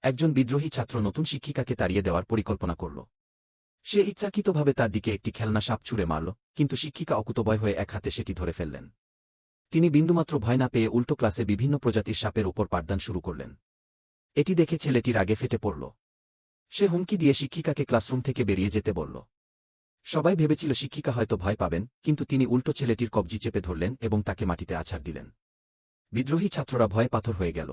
একজন বিদ্রোহী ছাত্র নতুন শিক্ষিকাকে তাড়িয়ে দেওয়ার পরিকল্পনা করল। সে ইচ্ছাকৃতভাবে তার দিকে একটি খেলনা সাপ ছুঁড়ে মারল, কিন্তু শিক্ষিকা অকুতোভয় হয়ে এক হাতে সেটি ধরে ফেললেন। তিনি বিন্দুমাত্র ভয় না পেয়ে উল্টো ক্লাসে বিভিন্ন প্রজাতির সাপের উপর পাঠদান শুরু করলেন। এটি দেখে ছেলেটির রাগে ফেটে পড়ল। সে হুমকি দিয়ে শিক্ষিকাকে ক্লাসরুম থেকে বেরিয়ে যেতে বলল। সবাই ভেবেছিল শিক্ষিকা হয়তো ভয় পাবেন, কিন্তু তিনি উল্টো ছেলেটির কবজি চেপে ধরলেন এবং তাকে মাটিতে আছাড় দিলেন। বিদ্রোহী ছাত্ররা ভয়ে পাথর হয়ে গেল।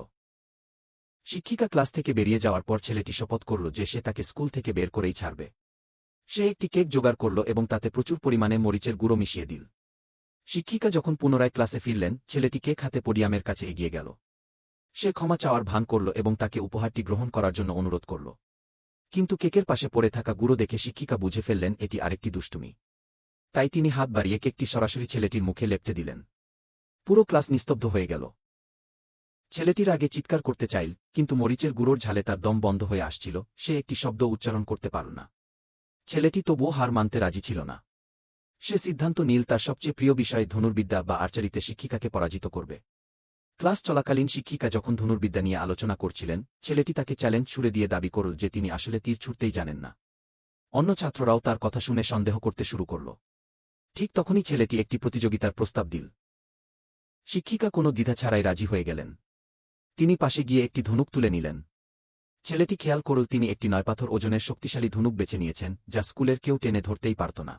শিক্ষিকা ক্লাস থেকে বেরিয়ে যাওয়ার পর ছেলেটি শপথ করল যে সে তাকে স্কুল থেকে বের করেই ছাড়বে। সে একটি কেক জোগাড় করল এবং তাতে প্রচুর পরিমাণে মরিচের গুঁড়ো মিশিয়ে দিল। শিক্ষিকা যখন পুনরায় ক্লাসে ফিরলেন, ছেলেটি কেক হাতে পোডিয়ামের কাছে এগিয়ে গেল। সে ক্ষমা চাওয়ার ভান করল এবং তাকে উপহারটি গ্রহণ করার জন্য অনুরোধ করল। কিন্তু কেকের পাশে পড়ে থাকা গুঁড়ো দেখে শিক্ষিকা বুঝে ফেললেন এটি আরেকটি দুষ্টুমি। তাই তিনি হাত বাড়িয়ে কেকটি সরাসরি ছেলেটির মুখে লেপ্টে দিলেন। পুরো ক্লাস নিস্তব্ধ হয়ে গেল। ছেলেটির আগে চিৎকার করতে চাইল, কিন্তু মরিচের গুঁড়োর ঝালে তার দম বন্ধ হয়ে আসছিল, সে একটি শব্দ উচ্চারণ করতে পারল না। ছেলেটি তবুও হার মানতে রাজি ছিল না। সে সিদ্ধান্ত নিল তার সবচেয়ে প্রিয় বিষয় ধনুর্বিদ্যা বা আর্চারিতে শিক্ষিকাকে পরাজিত করবে। ক্লাস চলাকালীন শিক্ষিকা যখন ধনুর্বিদ্যা নিয়ে আলোচনা করছিলেন, ছেলেটি তাকে চ্যালেঞ্জ ছুড়ে দিয়ে দাবি করল যে তিনি আসলে তীর ছুড়তেই জানেন না। অন্য ছাত্ররাও তার কথা শুনে সন্দেহ করতে শুরু করল। ঠিক তখনই ছেলেটি একটি প্রতিযোগিতার প্রস্তাব দিল। শিক্ষিকা কোনো দ্বিধা ছাড়াই রাজি হয়ে গেলেন। তিনি পাশে গিয়ে একটি ধনুক তুলে নিলেন। ছেলেটি খেয়াল করল তিনি একটি 9 পাথর ওজনের শক্তিশালী ধনুক বেছে নিয়েছেন, যা স্কুলের কেউ টেনে ধরতেই পারত না।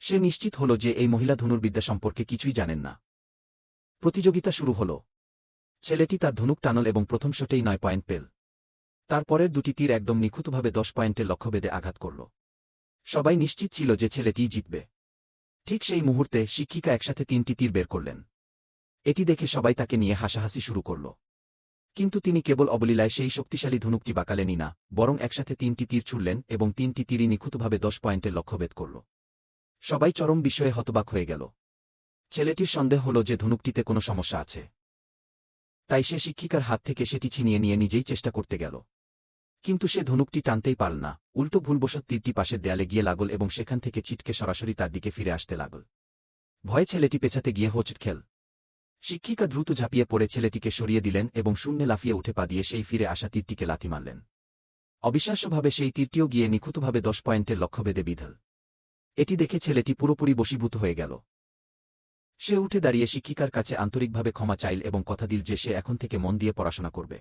সে নিশ্চিত হল যে এই মহিলা ধনুর্বিদ্যা সম্পর্কে কিছুই জানেন না। প্রতিযোগিতা শুরু হল। ছেলেটি তার ধনুক টানল এবং প্রথম শটেই 9 পয়েন্ট পেল। তারপরের দুটি তীর একদম নিখুঁতভাবে 10 পয়েন্টের লক্ষ্যভেদে আঘাত করল। সবাই নিশ্চিত ছিল যে ছেলেটিই জিতবে। ঠিক সেই মুহূর্তে শিক্ষিকা একসাথে 3টি তীর বের করলেন। এটি দেখে সবাই তাকে নিয়ে হাসাহাসি শুরু করল। কিন্তু তিনি কেবল অবলীলায় সেই শক্তিশালী ধনুকটি বাঁকালেনই না, বরং একসাথে 3টি তীর ছুড়লেন এবং 3টি তীরই নিখুঁতভাবে 10 পয়েন্টের লক্ষ্যভেদ করল। সবাই চরম বিস্ময়ে হতবাক হয়ে গেল। ছেলেটির সন্দেহ হল যে ধনুকটিতে কোনো সমস্যা আছে। তাই সে শিক্ষিকার হাত থেকে সেটি ছিনিয়ে নিয়ে নিজেই চেষ্টা করতে গেল। কিন্তু সে ধনুকটি টানতেই পারল না। উল্টো ভুলবশত তীরটি পাশের দেয়ালে গিয়ে লাগল এবং সেখান থেকে ছিটকে সরাসরি তার দিকে ফিরে আসতে লাগল। ভয়ে ছেলেটি পেছাতে গিয়ে হোঁচট খেল। শিক্ষিকা দ্রুত ঝাঁপিয়ে পড়ে ছেলেটিকে সরিয়ে দিলেন এবং শূন্যে লাফিয়ে উঠে পা দিয়ে সেই ফিরে আসা তীরটিকে লাথি মারলেন। অবিশ্বাস্যভাবে সেই তীরটিও গিয়ে নিখুঁতভাবে 10 পয়েন্টের লক্ষ্যভেদে বিঁধল। এটি দেখে ছেলেটি পুরোপুরি বশীভূত হয়ে গেল। সে উঠে দাঁড়িয়ে শিক্ষিকার কাছে আন্তরিকভাবে ক্ষমা চাইল এবং কথা দিল যে সে এখন থেকে মন দিয়ে পড়াশোনা করবে।